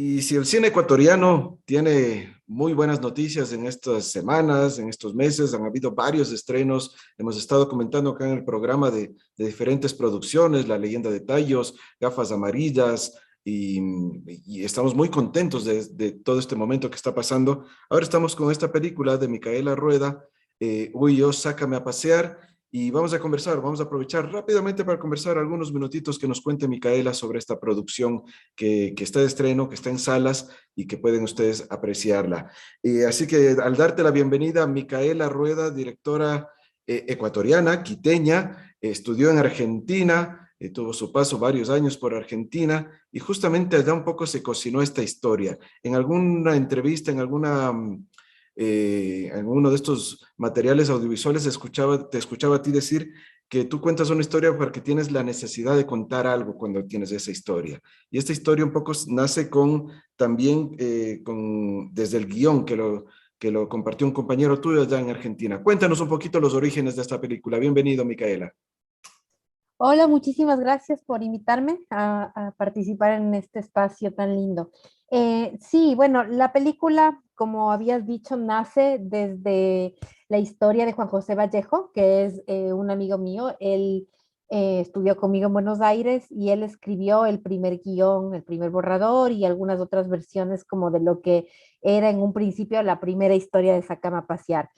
Y si el cine ecuatoriano tiene muy buenas noticias en estas semanas, en estos meses, han habido varios estrenos, hemos estado comentando acá en el programa de diferentes producciones, La Leyenda de Tallos, Gafas Amarillas, y, y estamos muy contentos de todo este momento que está pasando. Ahora estamos con esta película de Micaela Rueda, Uy, yo, sácame a pasear. Y vamos a conversar, vamos a aprovechar rápidamente para conversar algunos minutitos que nos cuente Micaela sobre esta producción que está de estreno, que está en salas y que pueden ustedes apreciarla. Así que al darte la bienvenida, Micaela Rueda, directora ecuatoriana, quiteña, estudió en Argentina, tuvo su paso varios años por Argentina y justamente allá un poco se cocinó esta historia. En alguna entrevista, en uno de estos materiales audiovisuales te escuchaba a ti decir que tú cuentas una historia porque tienes la necesidad de contar algo cuando tienes esa historia. Y esta historia un poco nace también desde el guión que lo compartió un compañero tuyo allá en Argentina. Cuéntanos un poquito los orígenes de esta película. Bienvenido, Micaela. Hola, muchísimas gracias por invitarme a participar en este espacio tan lindo. Sí, bueno, la película, como habías dicho, nace desde la historia de Juan José Vallejo, que es un amigo mío. Él estudió conmigo en Buenos Aires y él escribió el primer guión, el primer borrador y algunas otras versiones como de lo que era en un principio la primera historia de Sácame a Pasear.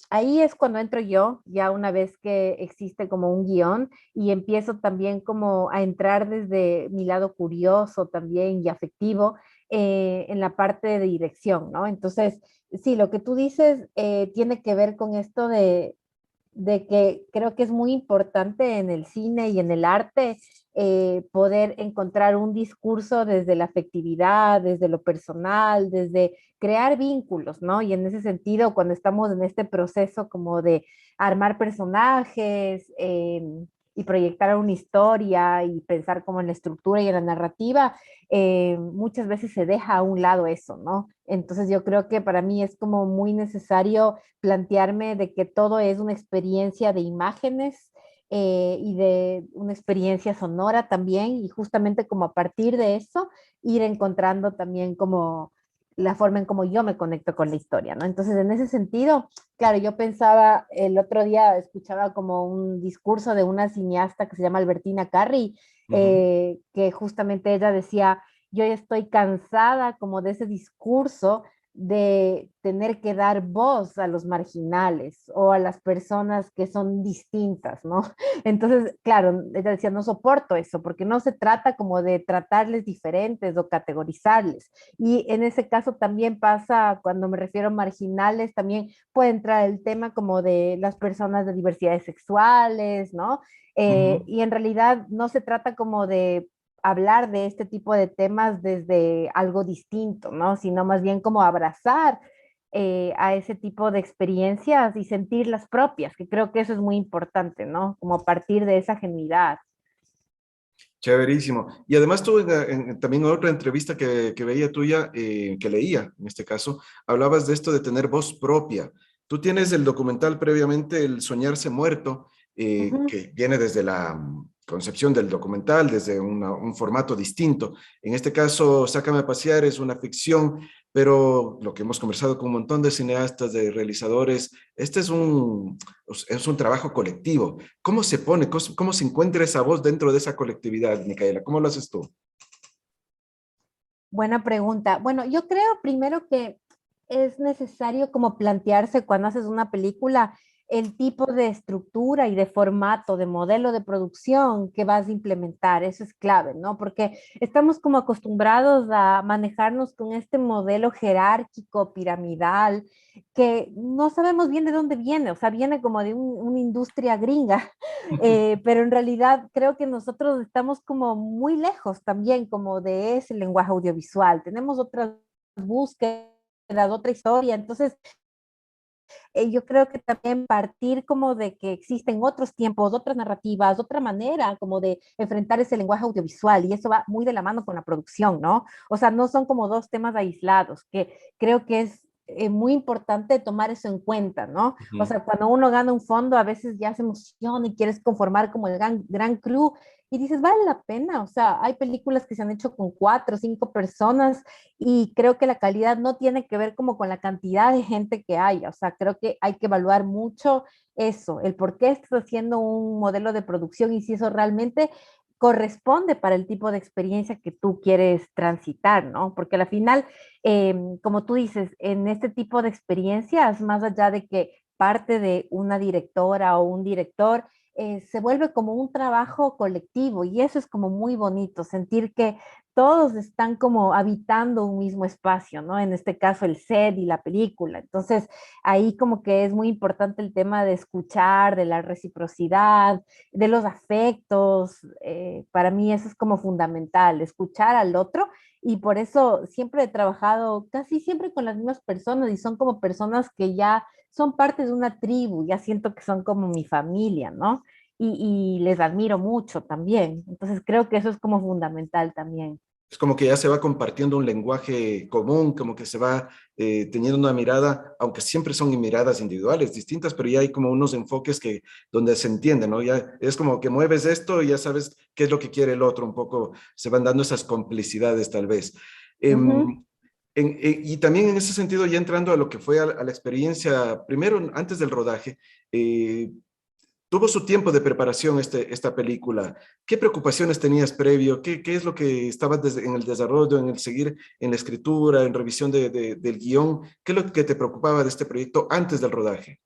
Ahí es cuando entro yo, ya una vez que existe como un guión y empiezo también como a entrar desde mi lado curioso también y afectivo en la parte de dirección, ¿no? Entonces, sí, lo que tú dices tiene que ver con esto de que creo que es muy importante en el cine y en el arte poder encontrar un discurso desde la afectividad, desde lo personal, desde crear vínculos, ¿no? Y en ese sentido, cuando estamos en este proceso como de armar personajes y proyectar una historia y pensar como en la estructura y en la narrativa, muchas veces se deja a un lado eso, ¿no? Entonces yo creo que para mí es como muy necesario plantearme de que todo es una experiencia de imágenes y de una experiencia sonora también, y justamente como a partir de eso ir encontrando también como la forma en cómo yo me conecto con la historia, ¿no? Entonces, en ese sentido, claro, yo pensaba, el otro día escuchaba como un discurso de una cineasta que se llama Albertina Carri, Uh -huh. que justamente ella decía, yo ya estoy cansada como de ese discurso de tener que dar voz a los marginales o a las personas que son distintas, ¿no? Entonces, claro, ella decía, no soporto eso, porque no se trata como de tratarles diferentes o categorizarles. Y en ese caso también pasa, cuando me refiero a marginales, también puede entrar el tema como de las personas de diversidades sexuales, ¿no? Uh -huh. Y en realidad no se trata como de hablar de este tipo de temas desde algo distinto, ¿no? Sino más bien como abrazar a ese tipo de experiencias y sentirlas propias, que creo que eso es muy importante, ¿no? Como a partir de esa genuidad. Chéverísimo. Y además tú también en otra entrevista que veía tuya, que leía en este caso, hablabas de esto de tener voz propia. Tú tienes el documental previamente, El Soñarse Muerto, Uh -huh. que viene desde la concepción del documental, desde un formato distinto. En este caso, Sácame a Pasear es una ficción, pero lo que hemos conversado con un montón de cineastas, de realizadores, este es un trabajo colectivo. ¿Cómo se pone, cómo se encuentra esa voz dentro de esa colectividad, Micaela? ¿Cómo lo haces tú? Buena pregunta. Bueno, yo creo primero que es necesario como plantearse cuando haces una película el tipo de estructura y de formato, de modelo de producción que vas a implementar. Eso es clave, ¿no? Porque estamos como acostumbrados a manejarnos con este modelo jerárquico, piramidal, que no sabemos bien de dónde viene, o sea, viene como de una industria gringa, pero en realidad creo que nosotros estamos como muy lejos también como de ese lenguaje audiovisual. Tenemos otras búsquedas, otra historia, entonces yo creo que también partir como de que existen otros tiempos, otras narrativas, otra manera como de enfrentar ese lenguaje audiovisual, y eso va muy de la mano con la producción, ¿no? O sea, no son como dos temas aislados, que creo que es muy importante tomar eso en cuenta, ¿no? O Ujú. sea, cuando uno gana un fondo, a veces ya se emociona y quieres conformar como el gran crew y dices, vale la pena. O sea, hay películas que se han hecho con 4 o 5 personas y creo que la calidad no tiene que ver como con la cantidad de gente que haya. O sea, creo que hay que evaluar mucho eso, el por qué estás haciendo un modelo de producción y si eso realmente corresponde para el tipo de experiencia que tú quieres transitar, ¿no? Porque al final, como tú dices, en este tipo de experiencias, más allá de que parte de una directora o un director, se vuelve como un trabajo colectivo y eso es como muy bonito, sentir que todos están como habitando un mismo espacio, ¿no? En este caso el set y la película. Entonces, ahí como que es muy importante el tema de escuchar, de la reciprocidad, de los afectos. Para mí eso es como fundamental, escuchar al otro y por eso siempre he trabajado casi siempre con las mismas personas y son como personas que ya son parte de una tribu, ya siento que son como mi familia, ¿no? Y les admiro mucho también. Entonces creo que eso es como fundamental también. Es como que ya se va compartiendo un lenguaje común, como que se va teniendo una mirada, aunque siempre son miradas individuales, distintas, pero ya hay como unos enfoques que donde se entiende, ¿no? Ya es como que mueves esto y ya sabes qué es lo que quiere el otro, un poco se van dando esas complicidades tal vez. Ujú. Em, y también en ese sentido, ya entrando a lo que fue a la experiencia, primero antes del rodaje, eh, tuvo su tiempo de preparación esta película. ¿Qué preocupaciones tenías previo? ¿Qué es lo que estabas en el desarrollo, en el seguir en la escritura, en revisión del guión? ¿Qué es lo que te preocupaba de este proyecto antes del rodaje?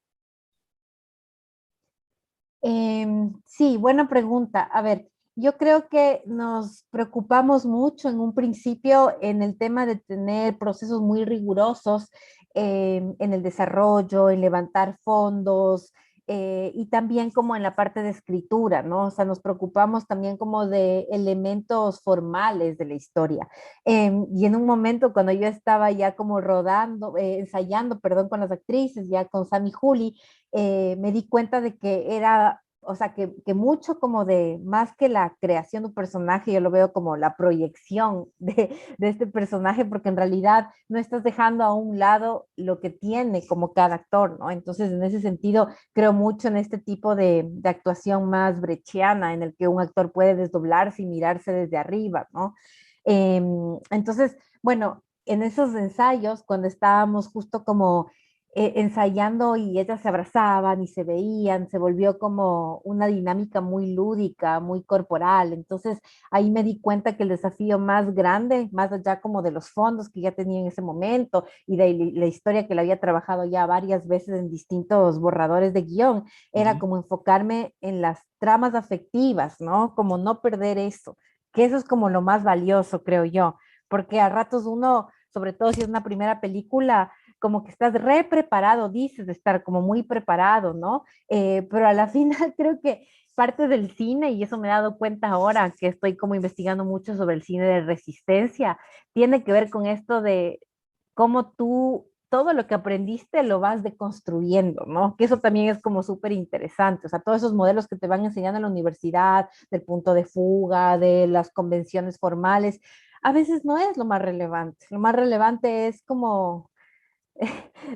Sí, buena pregunta. A ver, yo creo que nos preocupamos mucho en un principio en el tema de tener procesos muy rigurosos en el desarrollo, en levantar fondos y también como en la parte de escritura, ¿no? O sea, nos preocupamos también como de elementos formales de la historia. Y en un momento cuando yo estaba ya como rodando, ensayando, perdón, con las actrices, ya con Sammy Juli, me di cuenta de que era, o sea, que mucho como de, más que la creación de un personaje, yo lo veo como la proyección de este personaje, porque en realidad no estás dejando a un lado lo que tiene como cada actor, ¿no? Entonces, en ese sentido, creo mucho en este tipo de actuación más brechiana, en el que un actor puede desdoblarse y mirarse desde arriba, ¿no? Entonces, bueno, en esos ensayos, cuando estábamos justo como ensayando y ellas se abrazaban y se veían, se volvió como una dinámica muy lúdica, muy corporal. Entonces ahí me di cuenta que el desafío más grande, más allá como de los fondos que ya tenía en ese momento y de la historia que la había trabajado ya varias veces en distintos borradores de guión, era Ujú. como enfocarme en las tramas afectivas, ¿no? Como no perder eso, que eso es como lo más valioso, creo yo, porque a ratos uno, sobre todo si es una primera película, como que estás re preparado, dices de estar como muy preparado, ¿no? Pero a la final creo que parte del cine, y eso me he dado cuenta ahora que estoy como investigando mucho sobre el cine de resistencia, tiene que ver con esto de cómo tú todo lo que aprendiste lo vas deconstruyendo, ¿no? Que eso también es como súper interesante, o sea, todos esos modelos que te van enseñando en la universidad, del punto de fuga, de las convenciones formales, a veces no es lo más relevante es como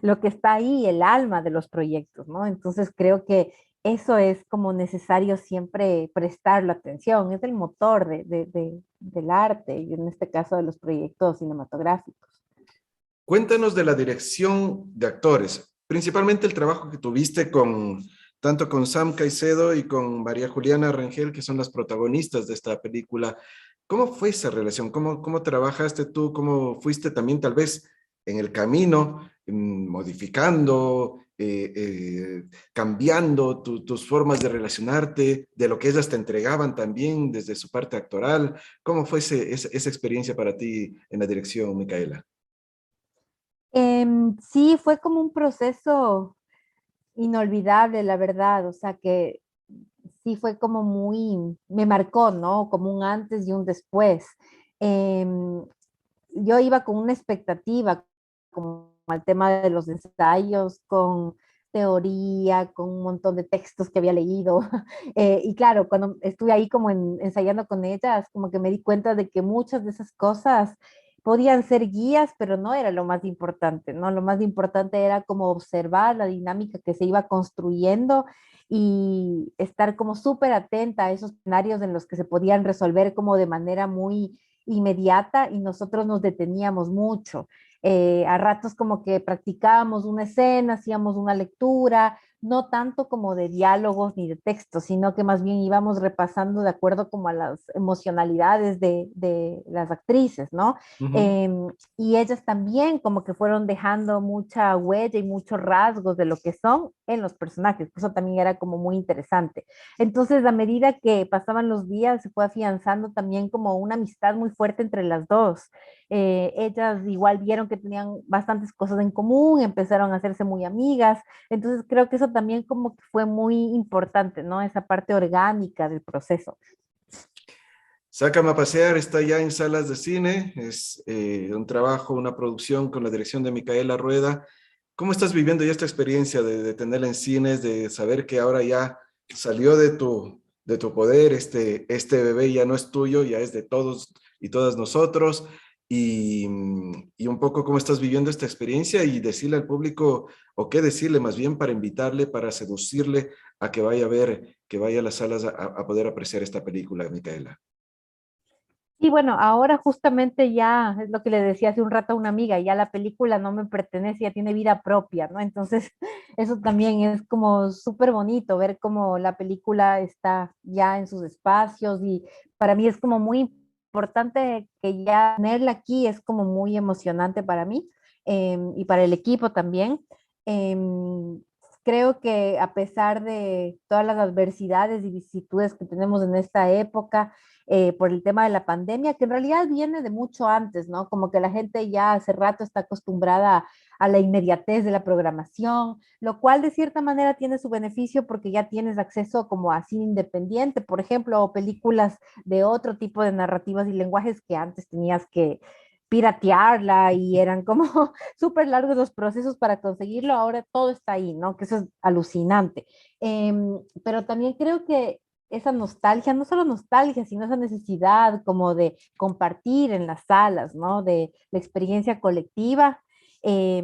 lo que está ahí, el alma de los proyectos, ¿no? Entonces creo que eso es como necesario siempre prestarle atención, es el motor del arte y en este caso de los proyectos cinematográficos. Cuéntanos de la dirección de actores, principalmente el trabajo que tuviste tanto con Sam Caicedo y con María Juliana Rangel, que son las protagonistas de esta película. ¿Cómo fue esa relación? ¿Cómo trabajaste tú? ¿Cómo fuiste también tal vez en el camino, modificando, cambiando tus formas de relacionarte, de lo que ellas te entregaban también desde su parte actoral? ¿Cómo fue esa experiencia para ti en la dirección, Micaela? Sí, fue como un proceso inolvidable, la verdad, o sea que sí fue como muy, me marcó, ¿no? Como un antes y un después. Em, yo iba con una expectativa, como al tema de los ensayos, con teoría, con un montón de textos que había leído. Y claro, cuando estuve ahí como ensayando con ellas, como que me di cuenta de que muchas de esas cosas podían ser guías, pero no era lo más importante, ¿no? Lo más importante era como observar la dinámica que se iba construyendo y estar como súper atenta a esos escenarios en los que se podían resolver como de manera muy inmediata y nosotros nos deteníamos mucho. A ratos como que practicábamos una escena, hacíamos una lectura, no tanto como de diálogos ni de textos, sino que más bien íbamos repasando de acuerdo como a las emocionalidades de las actrices, ¿no? Ujú. Eh, y ellas también como que fueron dejando mucha huella y muchos rasgos de lo que son en los personajes, eso también era como muy interesante. Entonces, a medida que pasaban los días, se fue afianzando también como una amistad muy fuerte entre las dos. Ellas igual vieron que tenían bastantes cosas en común, empezaron a hacerse muy amigas, entonces creo que eso también como que fue muy importante, ¿no? Esa parte orgánica del proceso. Sácame a pasear está ya en salas de cine, es un trabajo, una producción con la dirección de Micaela Rueda. ¿Cómo estás viviendo ya esta experiencia de tenerla en cines, de saber que ahora ya salió de tu poder, este bebé ya no es tuyo, ya es de todos y todas nosotros? Y un poco cómo estás viviendo esta experiencia y decirle al público, o qué decirle más bien para invitarle, para seducirle a que vaya a ver, que vaya a las salas a poder apreciar esta película, Micaela. Y bueno, ahora justamente ya es lo que le decía hace un rato a una amiga, ya la película no me pertenece, ya tiene vida propia, ¿no? Entonces, eso también es como súper bonito ver cómo la película está ya en sus espacios y para mí es como muy importante que ya tenerla aquí es como muy emocionante para mí y para el equipo también. Creo que a pesar de todas las adversidades y vicisitudes que tenemos en esta época, por el tema de la pandemia, que en realidad viene de mucho antes, ¿no? Como que la gente ya hace rato está acostumbrada a la inmediatez de la programación, lo cual de cierta manera tiene su beneficio porque ya tienes acceso como a cine independiente, por ejemplo, o películas de otro tipo de narrativas y lenguajes que antes tenías que piratearla y eran como súper largos los procesos para conseguirlo, ahora todo está ahí, ¿no? Que eso es alucinante. Pero también creo que esa nostalgia, no solo nostalgia, sino esa necesidad como de compartir en las salas, ¿no? De la experiencia colectiva. Eh,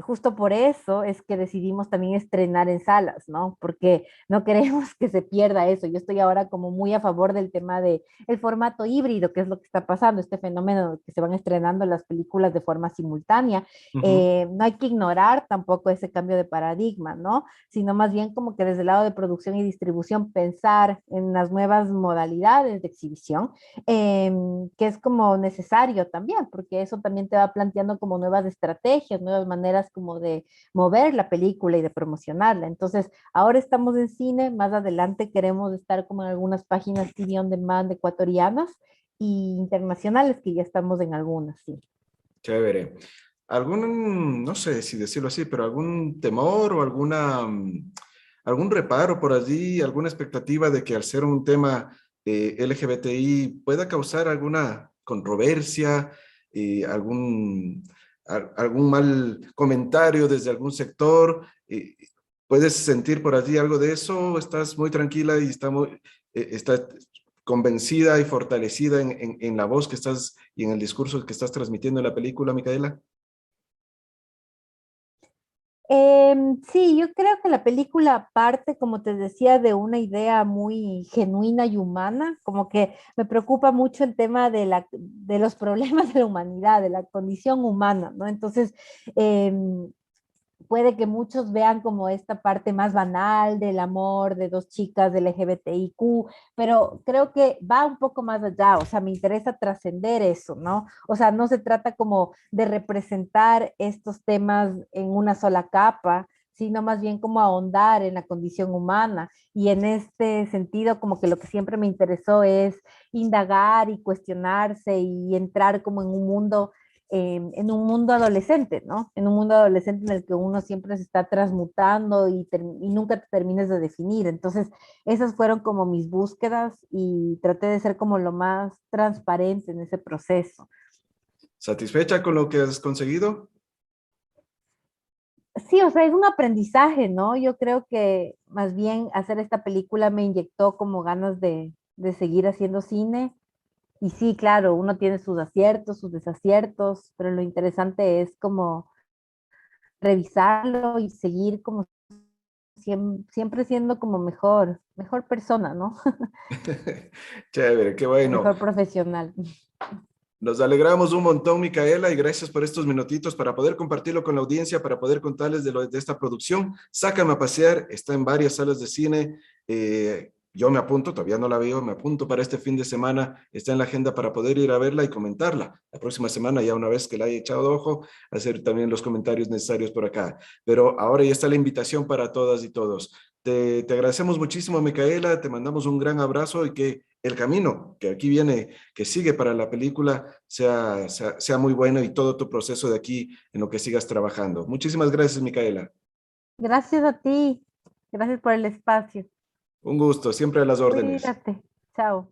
Justo por eso es que decidimos también estrenar en salas, ¿no? Porque no queremos que se pierda eso. Yo estoy ahora como muy a favor del tema de el formato híbrido, que es lo que está pasando, este fenómeno de que se van estrenando las películas de forma simultánea. Ujú. No hay que ignorar tampoco ese cambio de paradigma, ¿no? Sino más bien como que desde el lado de producción y distribución pensar en las nuevas modalidades de exhibición, que es como necesario también, porque eso también te va planteando como nuevas estrategias, nuevas maneras como de mover la película y de promocionarla. Entonces, ahora estamos en cine, más adelante queremos estar como en algunas páginas TV on demand ecuatorianas y internacionales, que ya estamos en algunas, sí. Chévere. ¿Algún, no sé si decirlo así, pero algún temor o algún reparo por allí, alguna expectativa de que al ser un tema LGBTI pueda causar alguna controversia, algún mal comentario desde algún sector? ¿Puedes sentir por allí algo de eso? ¿Estás muy tranquila y estás convencida y fortalecida en la voz que estás y en el discurso que estás transmitiendo en la película, Micaela? Sí, yo creo que la película parte, como te decía, de una idea muy genuina y humana, como que me preocupa mucho el tema de los problemas de la humanidad, de la condición humana, ¿no? Entonces, puede que muchos vean como esta parte más banal del amor de dos chicas del LGBTIQ, pero creo que va un poco más allá, o sea, me interesa trascender eso, ¿no? O sea, no se trata como de representar estos temas en una sola capa, sino más bien como ahondar en la condición humana. Y en este sentido, como que lo que siempre me interesó es indagar y cuestionarse y entrar como en un mundo adolescente, ¿no? En un mundo adolescente en el que uno siempre se está transmutando y nunca te termines de definir. Entonces, esas fueron como mis búsquedas y traté de ser como lo más transparente en ese proceso. ¿Satisfecha con lo que has conseguido? Sí, o sea, es un aprendizaje, ¿no? Yo creo que más bien hacer esta película me inyectó como ganas de seguir haciendo cine Y sí, claro, uno tiene sus aciertos, sus desaciertos, pero lo interesante es como revisarlo y seguir como siempre siendo como mejor persona, ¿no? Chévere, qué bueno. Mejor profesional. Nos alegramos un montón, Micaela, y gracias por estos minutitos para poder compartirlo con la audiencia, para poder contarles de esta producción. Sácame a pasear, está en varias salas de cine. Yo me apunto, todavía no la veo, me apunto para este fin de semana, está en la agenda para poder ir a verla y comentarla. La próxima semana, ya una vez que la haya echado ojo, hacer también los comentarios necesarios por acá. Pero ahora ya está la invitación para todas y todos. Te agradecemos muchísimo, Micaela, te mandamos un gran abrazo y que el camino que aquí viene, que sigue para la película, sea muy bueno y todo tu proceso de aquí en lo que sigas trabajando. Muchísimas gracias, Micaela. Gracias a ti. Gracias por el espacio. Un gusto, siempre a las órdenes. Cuídate. Chao.